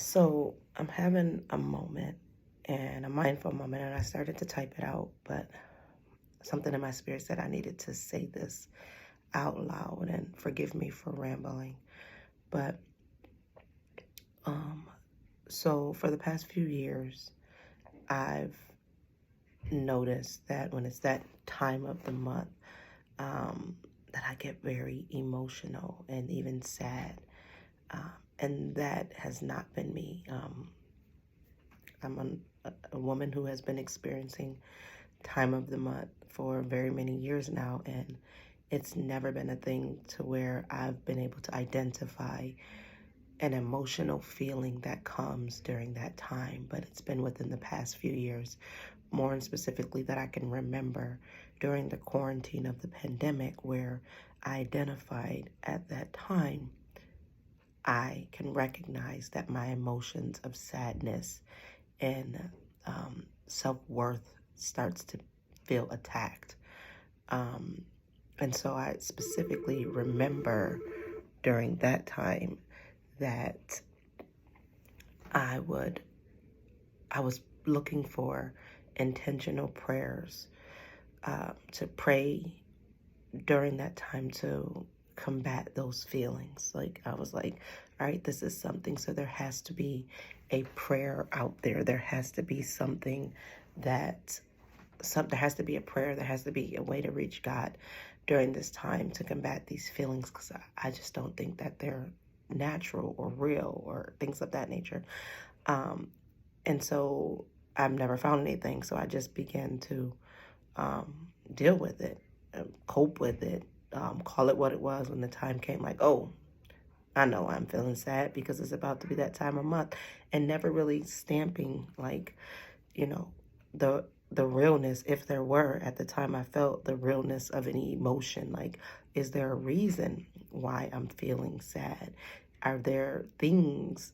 So I'm having a moment and a mindful moment, and I started to type it out, but something in my spirit said I needed to say this out loud, and forgive me for rambling. But um, so for the past few years, I've noticed that when it's that time of the month, um, that I get very emotional and even sad. And that has not been me. I'm a woman who has been experiencing time of the month for very many years now, and it's never been a thing to where I've been able to identify an emotional feeling that comes during that time. But it's been within the past few years, more specifically, that I can remember during the quarantine of the pandemic, where I identified at that time I can recognize that my emotions of sadness and self-worth starts to feel attacked. Um, and so I specifically remember during that time that I would I was looking for intentional prayers to pray during that time to combat those feelings. Like I was like, all right, this is something. So there has to be a prayer out there. There has to be something that there has to be a prayer. There has to be a way to reach God during this time to combat these feelings, because I just don't think that they're natural or real or things of that nature. Um, and so I've never found anything. So I just began to deal with it, cope with it, call it what it was when the time came. Like, oh, I know I'm feeling sad because it's about to be that time of month, and never really stamping like, you know, the realness, if there were at the time I felt the realness of any emotion. Like, is there a reason why I'm feeling sad? Are there things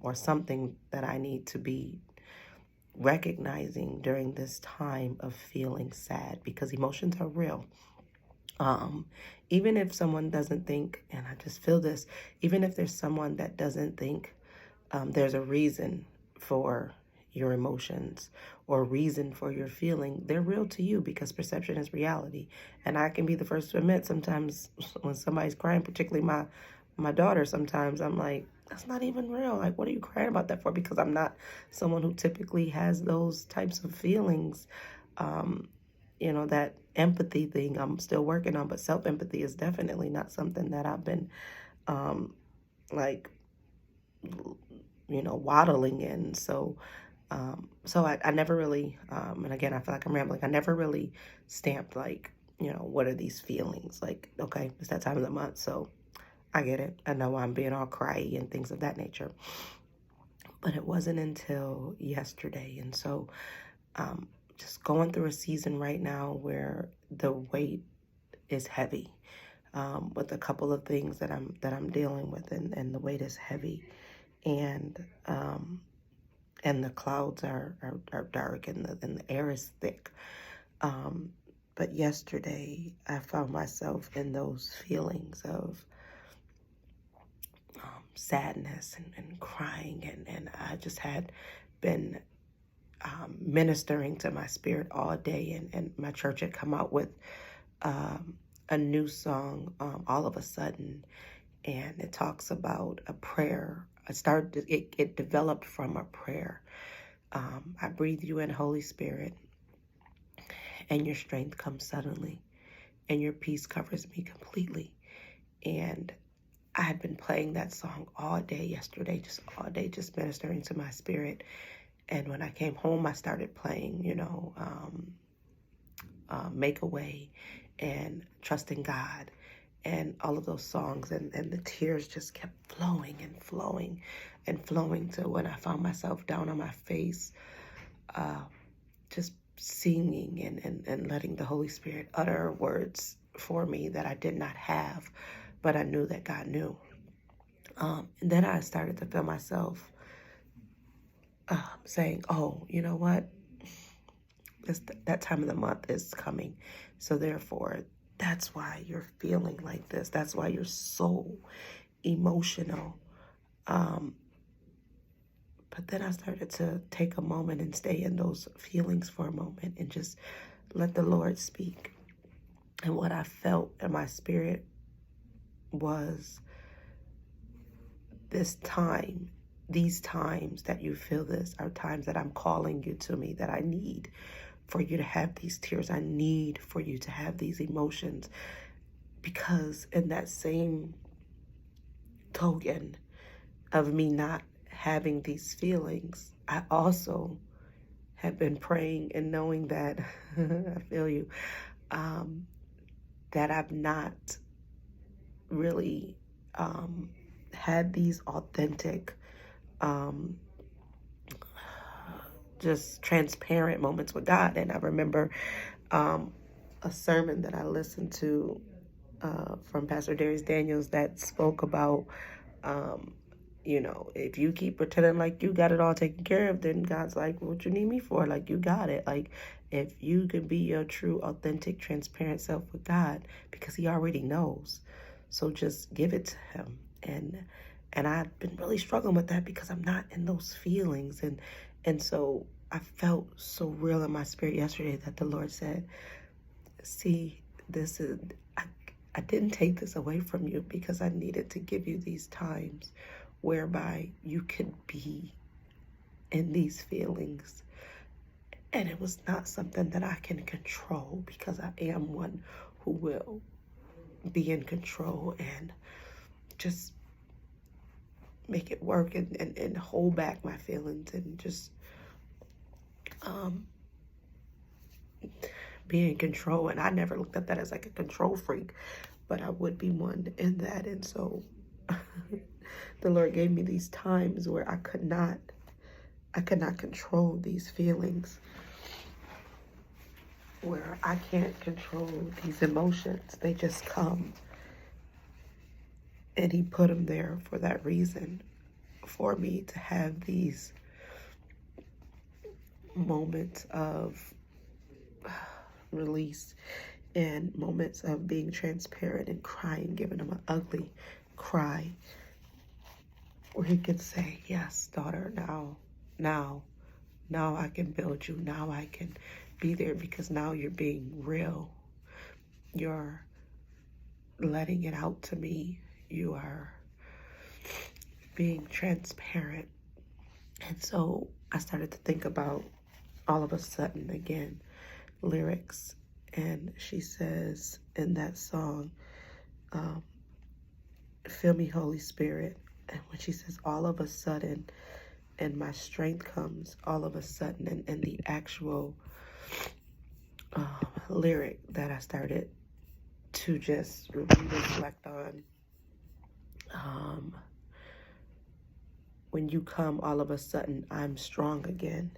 or something that I need to be recognizing during this time of feeling sad? Because emotions are real. Um, Even if someone doesn't think, and I just feel this, even if there's someone that doesn't think there's a reason for your emotions or reason for your feeling, they're real to you, because perception is reality. And I can be the first to admit, sometimes when somebody's crying, particularly my daughter, sometimes I'm like, that's not even real. Like, what are you crying about that for? Because I'm not someone who typically has those types of feelings. Um, that empathy thing I'm still working on, but self-empathy is definitely not something that I've been um, like, waddling in. So I never really, and again, I feel like I'm rambling. I never really stamped like, what are these feelings? Like, okay, it's that time of the month, so I get it. I know I'm being all cryy and things of that nature. But it wasn't until yesterday. And so um, just going through a season right now where the weight is heavy, with a couple of things that I'm dealing with, and the weight is heavy, and the clouds are dark, and the air is thick. Um, but yesterday I found myself in those feelings of sadness and crying, and I just had been ministering to my spirit all day, and my church had come out with um, a new song all of a sudden, and it talks about a prayer. It developed from a prayer. I breathe you in, Holy Spirit, and your strength comes suddenly, and your peace covers me completely. And I had been playing that song all day yesterday, just all day, just ministering to my spirit. And when I came home, I started playing, Make a Way and Trusting God and all of those songs. And the tears just kept flowing and flowing and flowing, to when I found myself down on my face, just singing and letting the Holy Spirit utter words for me that I did not have, but I knew that God knew. And then I started to feel myself saying, oh, you know what? That time of the month is coming. So therefore, that's why you're feeling like this. That's why you're so emotional. Um, But then I started to take a moment and stay in those feelings for a moment and just let the Lord speak. And what I felt in my spirit was these times that you feel this are times that I'm calling you to me, that I need for you to have these tears. I need for you to have these emotions, because in that same token of me not having these feelings, I also have been praying and knowing that I feel you, that I've not really had these authentic, just transparent moments with God. And I remember a sermon that I listened to from Pastor Darius Daniels that spoke about, if you keep pretending like you got it all taken care of, then God's like, what you need me for? Like, you got it. Like, if you can be your true, authentic, transparent self with God, because he already knows. So just give it to him. And I've been really struggling with that because I'm not in those feelings. And so I felt so real in my spirit yesterday that the Lord said, see, I didn't take this away from you because I needed to give you these times whereby you could be in these feelings. And it was not something that I can control, because I am one who will be in control and just make it work and hold back my feelings and just be in control. And I never looked at that as like a control freak, but I would be one in that. And so the Lord gave me these times where I could not control these feelings, where I can't control these emotions. They just come. And he put them there for that reason, for me to have these moments of release and moments of being transparent and crying, giving him an ugly cry, where he could say, yes, daughter, now I can build you. Now I can be there, because now you're being real. You're letting it out to me. You are being transparent. And so I started to think about, all of a sudden, again, lyrics. And she says in that song, fill me, Holy Spirit. And when she says all of a sudden, and my strength comes all of a sudden, and the actual lyric that I started to just really reflect on, when you come all of a sudden, I'm strong again.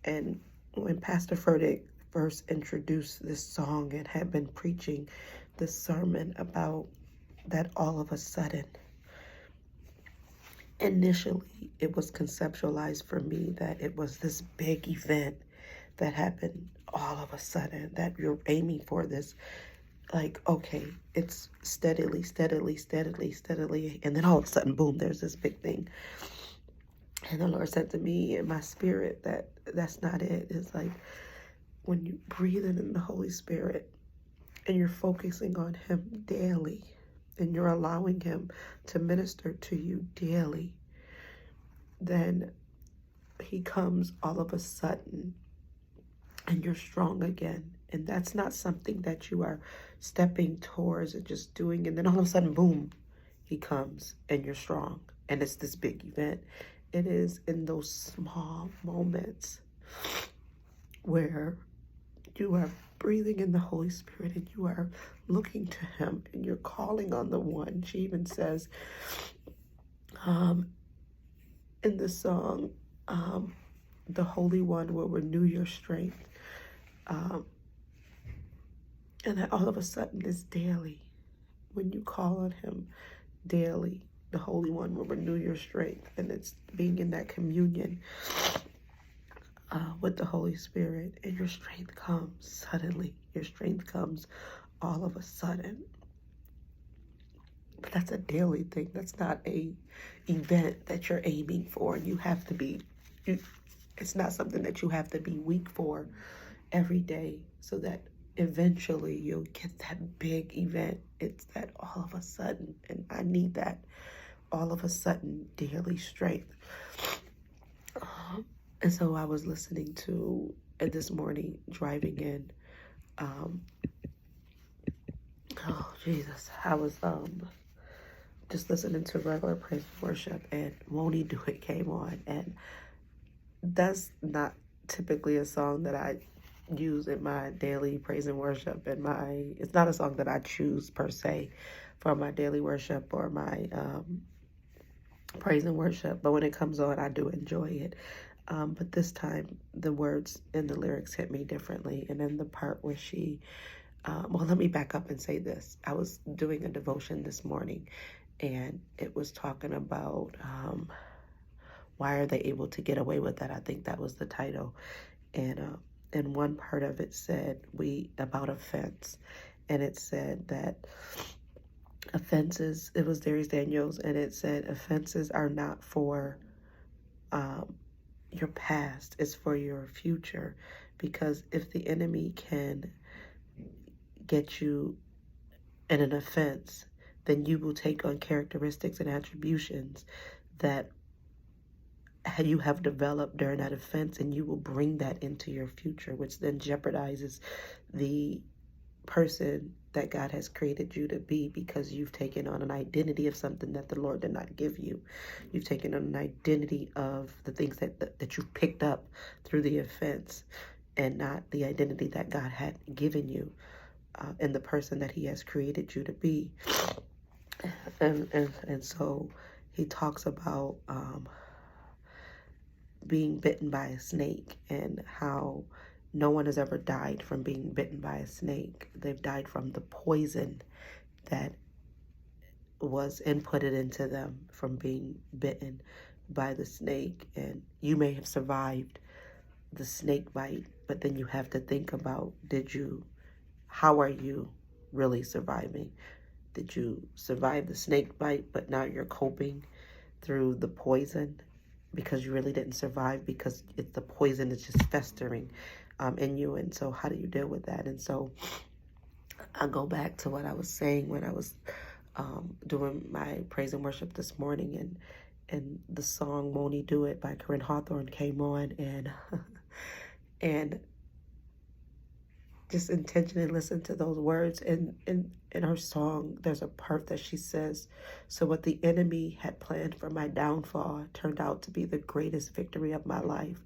And when Pastor Furtick first introduced this song and had been preaching this sermon about that all of a sudden, initially it was conceptualized for me that it was this big event that happened all of a sudden, that you're aiming for this, like, okay, it's steadily, and then all of a sudden, boom, there's this big thing. And the Lord said to me in my spirit that that's not it. It's like when you breathe in the Holy Spirit and you're focusing on him daily, and you're allowing him to minister to you daily, then he comes all of a sudden and you're strong again. And that's not something that you are stepping towards and just doing, and then all of a sudden, boom, he comes and you're strong. And it's this big event. It is in those small moments where you are breathing in the Holy Spirit and you are looking to him and you're calling on the one. She even says in the song, the Holy One will renew your strength. And that all of a sudden is daily. When you call on him daily, the Holy One will renew your strength. And it's being in that communion with the Holy Spirit. And your strength comes suddenly. Your strength comes all of a sudden. But that's a daily thing. That's not a event that you're aiming for. You have to be, it's not something that you have to be weak for every day so that eventually you'll get that big event. It's that all of a sudden, and I need that all of a sudden daily strength. And so I was listening to this morning driving in. Oh Jesus, I was just listening to regular praise and worship, and Won't He Do It came on, and that's not typically a song that I use in my daily praise and worship. And it's not a song that I choose per se for my daily worship or my praise and worship, but when it comes on, I do enjoy it. But this time, the words and the lyrics hit me differently. And then the part where she, well, let me back up and say this. I was doing a devotion this morning, and it was talking about why are they able to get away with that? I think that was the title. And one part of it said about offense, and it said that offenses, it was Darius Daniels, and it said offenses are not for your past, it's for your future. Because if the enemy can get you in an offense, then you will take on characteristics and attributions that you have developed during that offense, and you will bring that into your future, which then jeopardizes the person that God has created you to be, because you've taken on an identity of something that the Lord did not give you. You've taken on an identity of the things that you've picked up through the offense, and not the identity that God had given you and the person that he has created you to be. And so he talks about being bitten by a snake, and how no one has ever died from being bitten by a snake. They've died from the poison that was inputted into them from being bitten by the snake. And you may have survived the snake bite, but then you have to think about, how are you really surviving? Did you survive the snake bite, but now you're coping through the poison because you really didn't survive, because the poison is just festering in you? And so how do you deal with that? And so I go back to what I was saying when I was doing my praise and worship this morning, and the song Won't He Do It by Koryn Hawthorne came on, and just intentionally listen to those words. In her song, there's a part that she says, so what the enemy had planned for my downfall turned out to be the greatest victory of my life.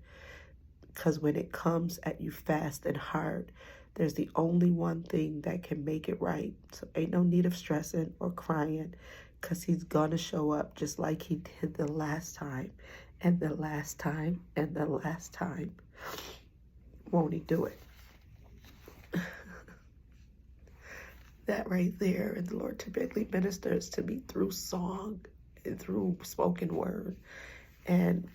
Because when it comes at you fast and hard, there's the only one thing that can make it right. So ain't no need of stressing or crying, because he's gonna show up just like he did the last time, and the last time, and the last time. Won't he do it? That right there, and the Lord typically ministers to me through song and through spoken word. And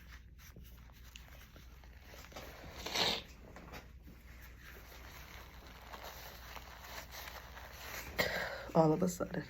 all of a sudden,